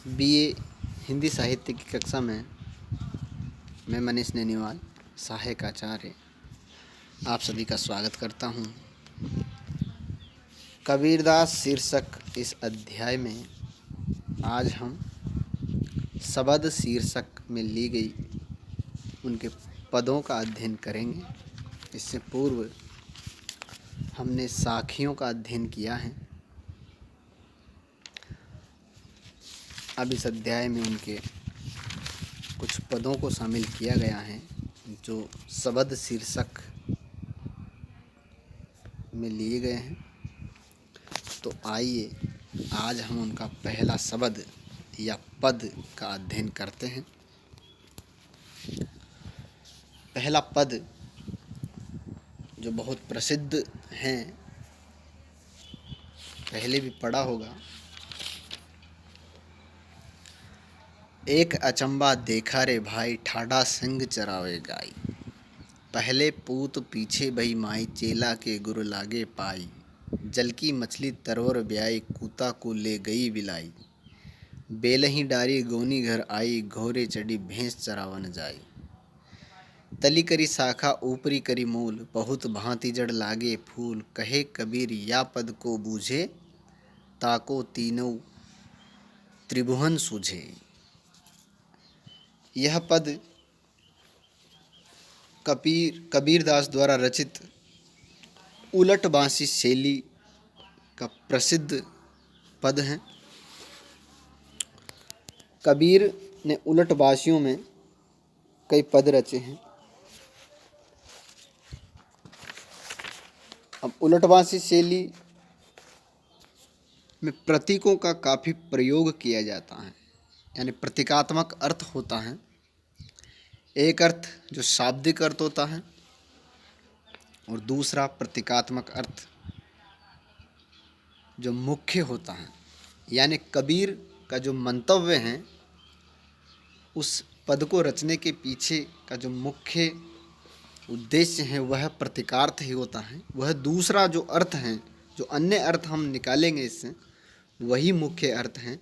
BA Hindi साहित्य की कक्षा में मैं मनीष नैनीवाल, सहायक आचार्य, आप सभी का स्वागत करता हूँ। कबीरदास शीर्षक इस अध्याय में आज हम शब्द शीर्षक में ली गई उनके पदों का अध्ययन करेंगे। इससे पूर्व हमने साखियों का अध्ययन किया है। अब इस अध्याय में उनके कुछ पदों को शामिल किया गया है जो शब्द शीर्षक में लिए गए हैं। तो आइए आज हम उनका पहला शब्द या पद का अध्ययन करते हैं। पहला पद जो बहुत प्रसिद्ध हैं, पहले भी पढ़ा होगा। एक अचंबा देखा रे भाई, ठाडा सिंह चरावे गाई। पहले पूत पीछे भई माई, चेला के गुरु लागे पाई। जल की मछली तरवर ब्याई, कूता को ले गई बिलाई। बेलही डारी गोनी घर आई, घोरे चढ़ी भैंस चरावन जाई। तली करी शाखा ऊपरी करी मूल, बहुत भांति जड़ लागे फूल। कहे कबीर या पद को बूझे, ताको तीनों त्रिभुवन सूझे। यह पद कबीरदास द्वारा रचित उलट बांसी शैली का प्रसिद्ध पद है। कबीर ने उलट बांसियों में कई पद रचे हैं। अब उलट बांसी शैली में प्रतीकों का काफ़ी प्रयोग किया जाता है, यानी प्रतीकात्मक अर्थ होता है। एक अर्थ जो शाब्दिक अर्थ होता है और दूसरा प्रतीकात्मक अर्थ जो मुख्य होता है। यानी कबीर का जो मंतव्य है, उस पद को रचने के पीछे का जो मुख्य उद्देश्य है वह प्रतीकार्थ ही होता है। वह दूसरा जो अर्थ है, जो अन्य अर्थ हम निकालेंगे इससे, वही मुख्य अर्थ हैं।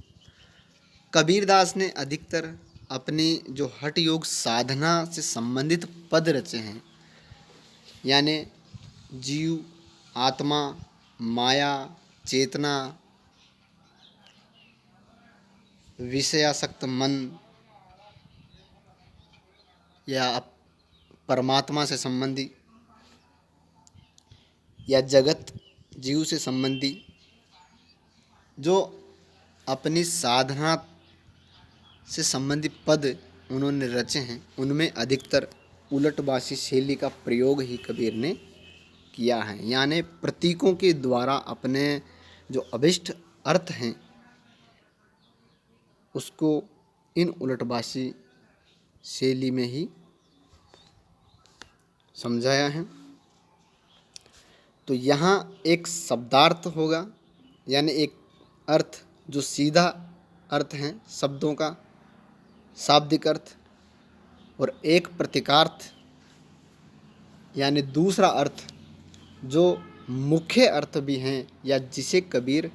कबीरदास ने अधिकतर अपनी जो हठ योग साधना से संबंधित पद रचे हैं, यानी जीव, आत्मा, माया, चेतना, विषयासक्त मन या परमात्मा से संबंधी या जगत जीव से संबंधी जो अपनी साधना से संबंधित पद उन्होंने रचे हैं, उनमें अधिकतर उलटबासी शैली का प्रयोग ही कबीर ने किया है। यानी प्रतीकों के द्वारा अपने जो अभिष्ट अर्थ हैं उसको इन उलटबासी शैली में ही समझाया है। तो यहाँ एक शब्दार्थ होगा, यानी एक अर्थ जो सीधा अर्थ है शब्दों का, शाब्दिक अर्थ, और एक प्रतीकार्थ यानी दूसरा अर्थ जो मुख्य अर्थ भी हैं या जिसे कबीर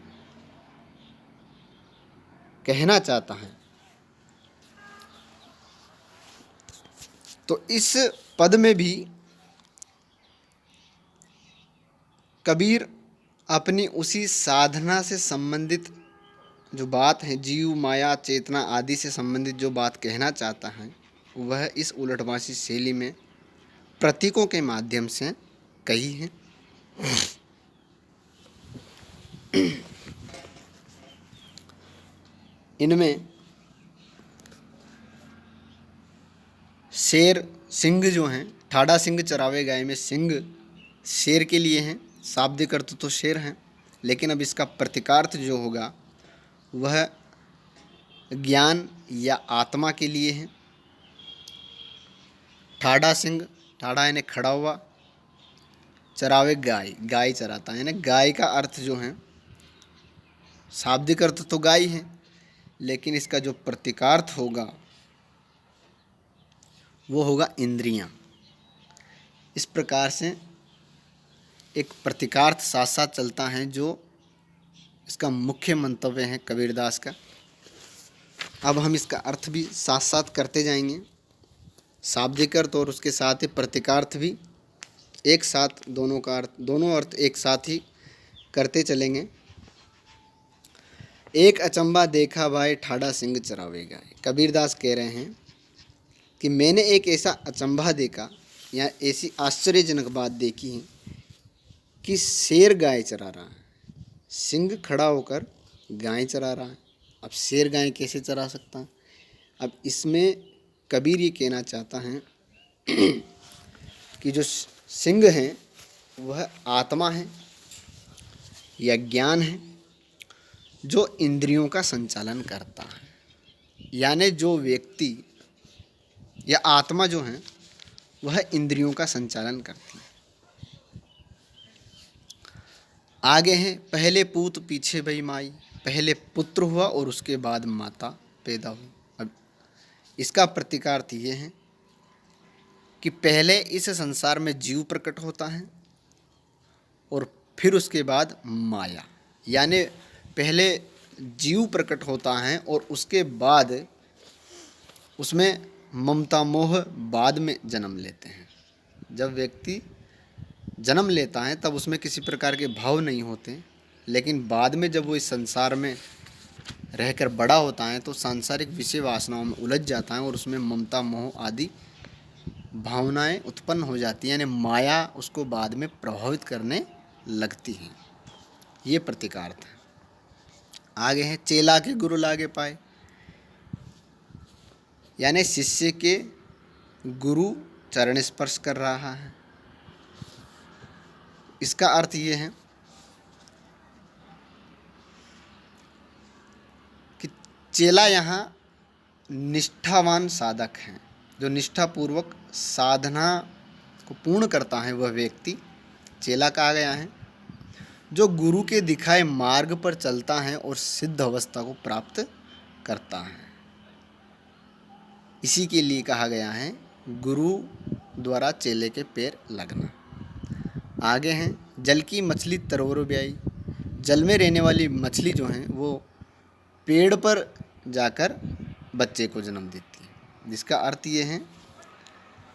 कहना चाहता है। तो इस पद में भी कबीर अपनी उसी साधना से संबंधित जो बात है, जीव, माया, चेतना आदि से संबंधित जो बात कहना चाहता है, वह इस उलटबांसी शैली में प्रतीकों के माध्यम से कही है। इनमें शेर, सिंह जो हैं, ठाडा सिंह चरावे गाय में सिंह शेर के लिए हैं, शाब्दिक अर्थ तो शेर हैं, लेकिन अब इसका प्रतीकार्थ जो होगा वह ज्ञान या आत्मा के लिए है। ठाडा सिंह, ठाडा यानी खड़ा हुआ, चरावे गाय, गाय चराता है, यानी गाय का अर्थ जो है शाब्दिक अर्थ तो गाय है, लेकिन इसका जो प्रतीकार्थ होगा वो होगा इंद्रियां। इस प्रकार से एक प्रतीकार्थ साथ साथ चलता है जो इसका मुख्य मंतव्य है कबीरदास का। अब हम इसका अर्थ भी साथ साथ करते जाएंगे, शाब्दिक अर्थ और उसके साथ ही प्रतीकार्थ भी एक साथ, दोनों अर्थ एक साथ ही करते चलेंगे। एक अचंबा देखा भाई ठाड़ा सिंह चरावे गाय। कबीरदास कह रहे हैं कि मैंने एक ऐसा अचंभा देखा या ऐसी आश्चर्यजनक बात देखी है कि शेर गाय चरा रहा है, सिंह खड़ा होकर गाय चरा रहा है। अब शेर गाय कैसे चरा सकता है? अब इसमें कबीर ये कहना चाहता है कि जो सिंह है वह आत्मा है या ज्ञान है जो इंद्रियों का संचालन करता है। यानी जो व्यक्ति या आत्मा जो है वह इंद्रियों का संचालन करती है। आगे हैं, पहले पूत पीछे भई माई। पहले पुत्र हुआ और उसके बाद माता पैदा हुई। अब इसका प्रतीकार्थ ये है कि पहले इस संसार में जीव प्रकट होता है और फिर उसके बाद माया, यानी पहले जीव प्रकट होता है और उसके बाद उसमें ममता मोह बाद में जन्म लेते हैं। जब व्यक्ति जन्म लेता है तब उसमें किसी प्रकार के भाव नहीं होते, लेकिन बाद में जब वो इस संसार में रहकर बड़ा होता है तो सांसारिक विषय वासनाओं में उलझ जाता है और उसमें ममता मोह आदि भावनाएं उत्पन्न हो जाती हैं, यानी माया उसको बाद में प्रभावित करने लगती हैं। ये प्रतीकार्थ है। आगे है, चेला के गुरु लागे पाए। यानी शिष्य के गुरु चरण स्पर्श कर रहा है। इसका अर्थ ये है कि चेला यहाँ निष्ठावान साधक है, जो निष्ठापूर्वक साधना को पूर्ण करता है वह व्यक्ति चेला कहा गया है। जो गुरु के दिखाए मार्ग पर चलता है और सिद्ध अवस्था को प्राप्त करता है, इसी के लिए कहा गया है गुरु द्वारा चेले के पैर लगना। आगे हैं, जल की मछली तरोवर ब्याई। जल में रहने वाली मछली जो है वो पेड़ पर जाकर बच्चे को जन्म देती है। जिसका अर्थ ये है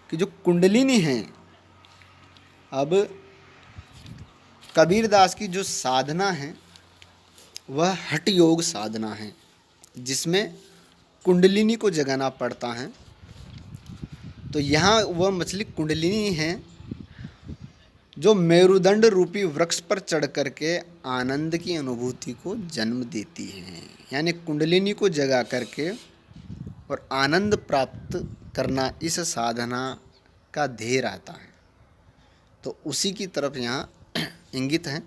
कि जो कुंडलिनी है, अब कबीरदास की जो साधना है वह हठ योग साधना है, जिसमें कुंडलिनी को जगाना पड़ता है। तो यहाँ वह मछली कुंडलिनी है जो मेरुदंड रूपी वृक्ष पर चढ़ करके आनंद की अनुभूति को जन्म देती है। यानी कुंडलिनी को जगा करके और आनंद प्राप्त करना इस साधना का ध्येय रहता है। तो उसी की तरफ यहाँ इंगित है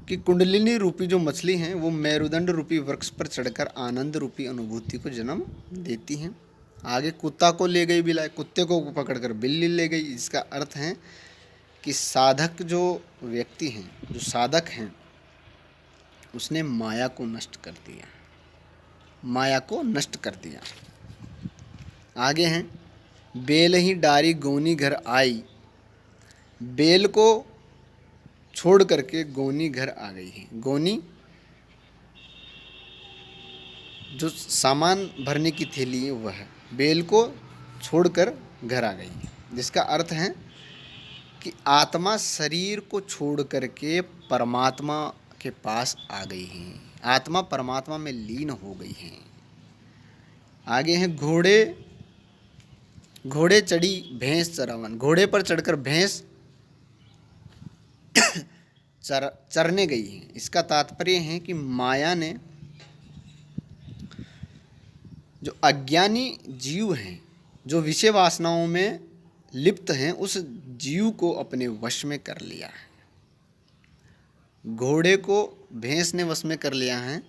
कि कुंडलिनी रूपी जो मछली हैं वो मेरुदंड रूपी वृक्ष पर चढ़कर आनंद रूपी अनुभूति को जन्म देती हैं। आगे, कुत्ता को ले गई बिलाई। कुत्ते को पकड़कर बिल्ली ले गई। इसका अर्थ है कि साधक जो व्यक्ति हैं, जो साधक हैं, उसने माया को नष्ट कर दिया, माया को नष्ट कर दिया। आगे हैं, बेल ही डारी गोनी घर आई। बेल को छोड़ करके गोनी घर आ गई है। गोनी जो सामान भरने की थैली है वह है, बेल को छोड़कर घर आ गई है। जिसका अर्थ है कि आत्मा शरीर को छोड़ करके परमात्मा के पास आ गई है, आत्मा परमात्मा में लीन हो गई है। आगे है, घोड़े चढ़ी भैंस चरावन। घोड़े पर चढ़कर भैंस चरने गई है। इसका तात्पर्य है कि माया ने जो अज्ञानी जीव हैं, जो विषय वासनाओं में लिप्त हैं, उस जीव को अपने वश में कर लिया है। घोड़े को भैंस ने वश में कर लिया है,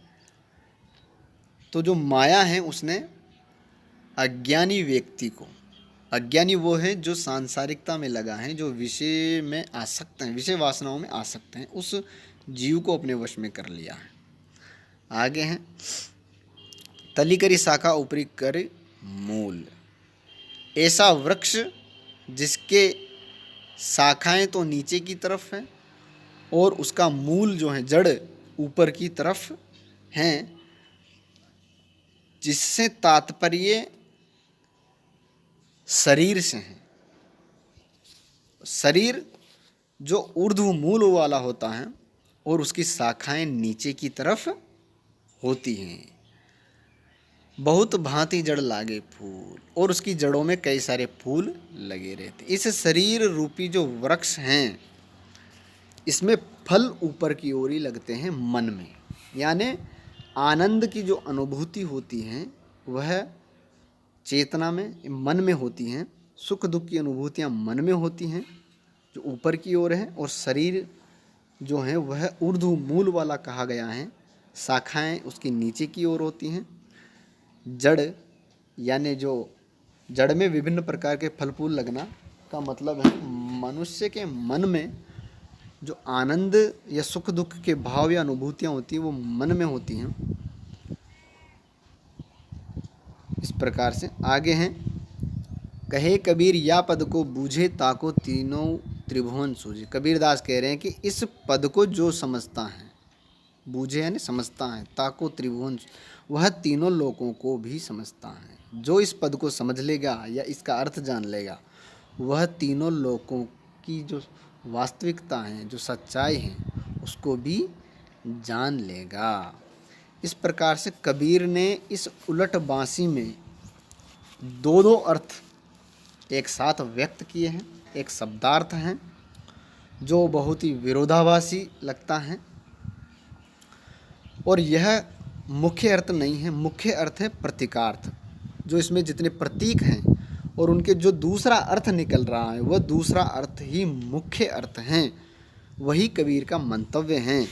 तो जो माया है उसने अज्ञानी व्यक्ति को, अज्ञानी वो है जो सांसारिकता में लगा है, जो विषय में आसक्त हैं, विषय वासनाओं में आसक्त हैं, उस जीव को अपने वश में कर लिया है। आगे हैं, तली करी शाखा ऊपरी कर मूल। ऐसा वृक्ष जिसके शाखाएं तो नीचे की तरफ हैं और उसका मूल जो है, जड़ ऊपर की तरफ हैं, जिससे तात्पर्य शरीर से है। शरीर जो ऊर्ध्व मूल वाला होता है और उसकी शाखाएं नीचे की तरफ होती हैं। बहुत भांति जड़ लागे फूल, और उसकी जड़ों में कई सारे फूल लगे रहते। इस शरीर रूपी जो वृक्ष हैं, इसमें फल ऊपर की ओर ही लगते हैं मन में। यानी आनंद की जो अनुभूति होती है वह चेतना में, मन में होती हैं। सुख दुख की अनुभूतियाँ मन में होती हैं जो ऊपर की ओर है, और शरीर जो है वह ऊर्ध्व मूल वाला कहा गया है। शाखाएं उसकी नीचे की ओर होती हैं। जड़ यानी जो जड़ में विभिन्न प्रकार के फल फूल लगना का मतलब है मनुष्य के मन में जो आनंद या सुख दुख के भाव या अनुभूतियाँ होती हैं वो मन में होती हैं। इस प्रकार से आगे हैं, कहे कबीर या पद को बूझे ताको तीनों त्रिभुवन सूझे। कबीरदास कह रहे हैं कि इस पद को जो समझता है, बूझे यानी समझता है, ताको त्रिभुवन, वह तीनों लोकों को भी समझता है। जो इस पद को समझ लेगा या इसका अर्थ जान लेगा, वह तीनों लोकों की जो वास्तविकता है, जो सच्चाई है, उसको भी जान लेगा। इस प्रकार से कबीर ने इस उलट बांसी में दो दो अर्थ एक साथ व्यक्त किए हैं। एक शब्दार्थ हैं जो बहुत ही विरोधाभासी लगता है, और यह मुख्य अर्थ नहीं है। मुख्य अर्थ है प्रतीकार्थ। जो इसमें जितने प्रतीक हैं और उनके जो दूसरा अर्थ निकल रहा है वह दूसरा अर्थ ही मुख्य अर्थ हैं। वही कबीर का मंतव्य है।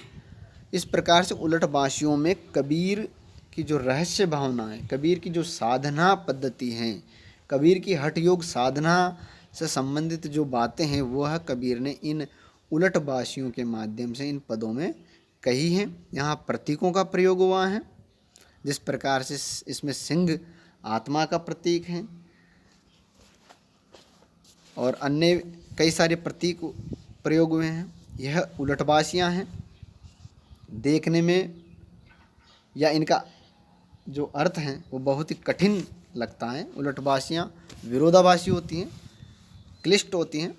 इस प्रकार से उलट बांसियों में कबीर की जो रहस्य भावना है, कबीर की जो साधना पद्धति हैं, कबीर की हठ योग साधना से संबंधित जो बातें हैं, वह कबीर ने इन उलट बांसियों के माध्यम से इन पदों में कही हैं। यहाँ प्रतीकों का प्रयोग हुआ है। जिस प्रकार से इसमें सिंह आत्मा का प्रतीक है और अन्य कई सारे प्रतीक प्रयोग हुए हैं। यह उलटबासियाँ हैं। देखने में या इनका जो अर्थ हैं वो बहुत ही कठिन लगता है। उलटबासियाँ विरोधाभासी होती हैं, क्लिष्ट होती हैं,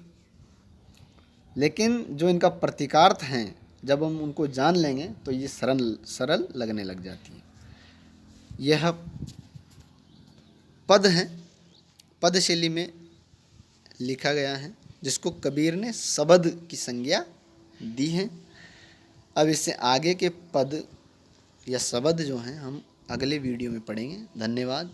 लेकिन जो इनका प्रतीकार्थ हैं जब हम उनको जान लेंगे तो ये सरल लगने लग जाती है। यह पद हैं, पद शैली में लिखा गया है, जिसको कबीर ने शब्द की संज्ञा दी है। अब इससे आगे के पद या शब्द जो हैं हम अगले वीडियो में पढ़ेंगे। धन्यवाद।